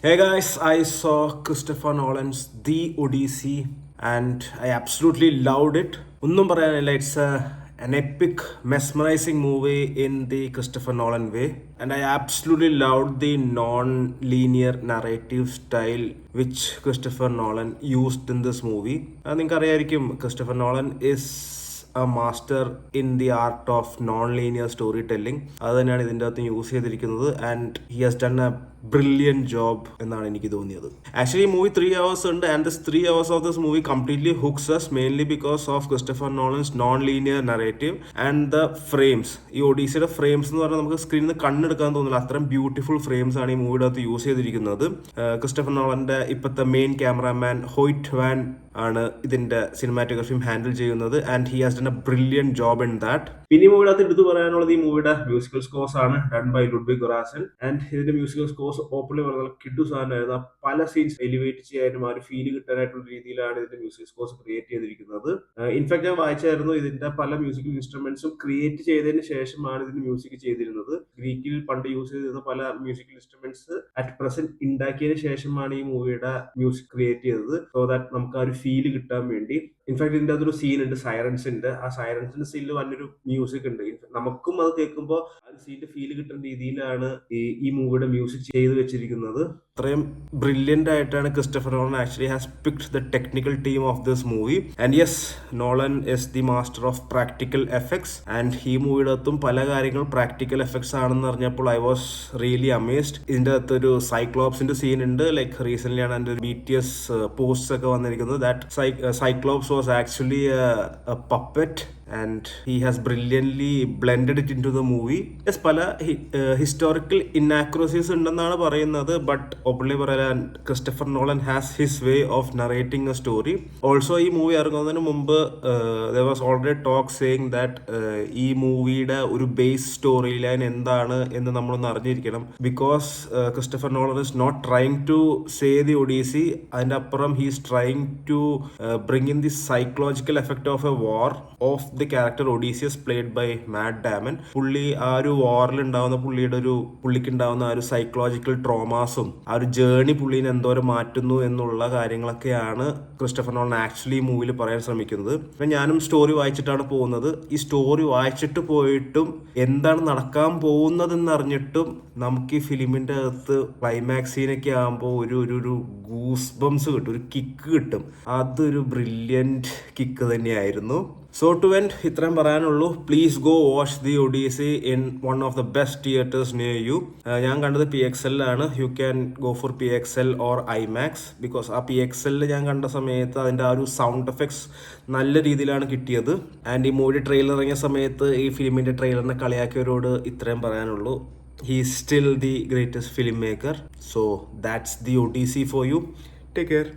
Hey guys, I saw Christopher Nolan's The Odyssey and I absolutely loved it. ഒന്നും പറയാനില്ല, an epic, mesmerizing movie in the Christopher Nolan way. And I absolutely loved the non-linear narrative style which Christopher Nolan used in this movie. നിങ്ങൾക്കറിയായിരിക്കും, Christopher Nolan is a master in the art of non-linear storytelling. അത് തന്നെയാണ് ഇതിൻ്റെ അകത്ത് use ചെയ്തിരിക്കുന്നത്. And he has done a brilliant job എന്നാണ് എനിക്ക് തോന്നിയത്. Actually movie 3 hours ഉണ്ട്, and this 3 hours of this movie completely hooks us mainly because of Christopher Nolan's non linear narrative and the frames. ഈ ഒഡീസിയുടെ frames എന്ന് പറഞ്ഞാൽ നമുക്ക് സ്ക്രീനിൽ നിന്ന് കണ്ണെടുക്കാൻ തോന്നില്ല, അത്രയും ബ്യൂട്ടിഫുൾ ഫ്രെയിംസ് ആണ് ഈ മൂവിയുടെ അകത്ത് യൂസ് ചെയ്തിരിക്കുന്നത്. ക്രിസ്റ്റഫർ നോളന്റെ ഇപ്പോഴത്തെ മെയിൻ ക്യാമറാമാൻ ഹോയ്റ്റ് വാൻ ആണ് ഇതിന്റെ സിനിമാറ്റോഗ്രഫിയും ഹാൻഡിൽ ചെയ്യുന്നത്. And he has done a brilliant job in that. പിന്നെ ഈ മൂവിയുടെ അകത്ത് എടുത്തു പറയാനുള്ളത് ഈ മൂവിയുടെ മ്യൂസിക്കൽ സ്കോർസ് ആണ്, ഡൺ ബൈ ലുഡ്വിഗ് ഗൊറാസൻ. ആൻഡ് ഇതിന്റെ മ്യൂസിക്കൽ സ്കോർസ് ഓപ്പൺലി പറഞ്ഞാൽ കിഡു സാധനമായിരുന്നു. പല സീൻസ് എലിവേറ്റ് ചെയ്യാനും ആ ഒരു ഫീൽ കിട്ടാനായിട്ടുള്ള രീതിയിലാണ് ഇതിന്റെ മ്യൂസിക് സ്കോർസ് ക്രിയേറ്റ് ചെയ്തിരിക്കുന്നത്. ഇൻഫാക്ട് ഞാൻ വായിച്ചായിരുന്നു, ഇതിന്റെ പല മ്യൂസിക്കൽ ഇൻസ്ട്രുമെന്റ്സും ക്രിയേറ്റ് ചെയ്തതിന് ശേഷമാണ് ഇതിന് മ്യൂസിക് ചെയ്തിരുന്നത്. ഗ്രീക്കിൽ പണ്ട് യൂസ് ചെയ്തിരുന്ന പല മ്യൂസിക്കൽ ഇൻസ്ട്രുമെന്റ്സ് അറ്റ് പ്രസന്റ് ഉണ്ടാക്കിയതിന് ശേഷമാണ് ഈ മൂവിയുടെ മ്യൂസിക് ക്രിയേറ്റ് ചെയ്തത്, സോ ദാറ്റ് നമുക്ക് ആ ഒരു ഫീൽ കിട്ടാൻ വേണ്ടി. ഇൻഫാക്ട് ഇതിന്റെ അതൊരു സീൻ ഉണ്ട്, സൈറൻസിന്റെ. ആ സൈറൻസിന്റെ സീനിൽ വന്നൊരു മ്യൂസിക് ഉണ്ട്. നമുക്കും അത് കേൾക്കുമ്പോൾ ആ ഒരു സീനിന്റെ ഫീൽ കിട്ടുന്ന രീതിയിലാണ് ഈ മൂവിയുടെ മ്യൂസിക് ചെയ്ത് വെച്ചിരിക്കുന്നത്. അത്രയും ബ്രില്യൻ്റ് ആയിട്ടാണ് Christopher Nolan actually has picked the technical team of this movie. And yes, Nolan is the master of practical effects. And ഈ മൂവിയുടെ അകത്തും പല കാര്യങ്ങളും പ്രാക്ടിക്കൽ എഫക്ട്സ് ആണെന്ന് അറിഞ്ഞപ്പോൾ ഐ വാസ് റിയലി അമേസ്ഡ്. ഇതിന്റെ അകത്തൊരു സൈക്ലോപ്സിന്റെ സീൻ ഉണ്ട്. ലൈക്ക് റീസെന്റ് ആണ് അതിന്റെ BTS പോസ്റ്റ്സ് ഒക്കെ വന്നിരിക്കുന്നത്. That Cyclops was actually a puppet and he has brilliantly blended it into the movie. Yes, പല ഹിസ്റ്റോറിക്കൽ ഇന്നാക്യുറസീസ് ഉണ്ടെന്നാണ് പറയുന്നത്, ബട്ട് ഓപ്പൺലി പറയാൻ Christopher Nolan has his way of narrating A story. Also ഈ movie ഇറങ്ങുന്നതിന് മുമ്പ് there was already talk saying that ഈ മൂവിയുടെ ഒരു ബേസ് സ്റ്റോറി ലൈൻ എന്താണ് എന്ന് നമ്മളൊന്ന് അറിഞ്ഞിരിക്കണം. Because Christopher Nolan is not trying to say the Odyssey, അതിൻ്റെ അപ്പുറം he is trying to bring in the psychological effect of a war of the character Odysseus played by Matt Damon. പുള്ളി ആ ഒരു വാറിൽ ഉണ്ടാവുന്ന പുള്ളിക്ക് ഉണ്ടാവുന്ന ആ ഒരു സൈക്കോളജിക്കൽ ട്രോമാസും ആ ഒരു ജേർണി പുള്ളീനെ എന്തോരം മാറ്റുന്നു എന്നുള്ള കാര്യങ്ങളൊക്കെയാണ് ക്രിസ്റ്റഫർ നോളൻ ആക്ച്വലി ഈ മൂവിയിൽ പറയാൻ ശ്രമിക്കുന്നത്. അപ്പം ഞാനും സ്റ്റോറി വായിച്ചിട്ടാണ് പോകുന്നത്. ഈ സ്റ്റോറി വായിച്ചിട്ട് പോയിട്ടും എന്താണ് നടക്കാൻ പോകുന്നതെന്ന് അറിഞ്ഞിട്ടും നമുക്ക് ഈ ഫിലിമിൻ്റെ അകത്ത് ക്ലൈമാക്സ് സീനൊക്കെ ആകുമ്പോൾ ഒരു ഗൂസ് ബംസ് കിട്ടും, ഒരു കിക്ക് കിട്ടും. അതൊരു ബ്രില്യൻറ്റ് കിക്ക് തന്നെയായിരുന്നു. സോ ടു എൻഡ് ഇത്രയും പറയാനുള്ളൂ. Please go watch the Odyssey in one of the best theatres near you. ഞാൻ കണ്ടത് PXL ആണ്. You can go for PXL or IMAX. Because ആ PXL ഞാൻ കണ്ട സമയത്ത് അതിൻ്റെ ആ ഒരു സൗണ്ട് എഫക്ട്സ് നല്ല രീതിയിലാണ് കിട്ടിയത്. ആൻഡ് ഈ മൂവി ട്രെയിലർ ഇറങ്ങിയ സമയത്ത് ഈ ഫിലിമിൻ്റെ ട്രെയിലറിനെ കളിയാക്കിയവരോട് ഇത്രയും പറയാനുള്ളൂ. He is still the greatest filmmaker. So that's the Odyssey for you. Take care.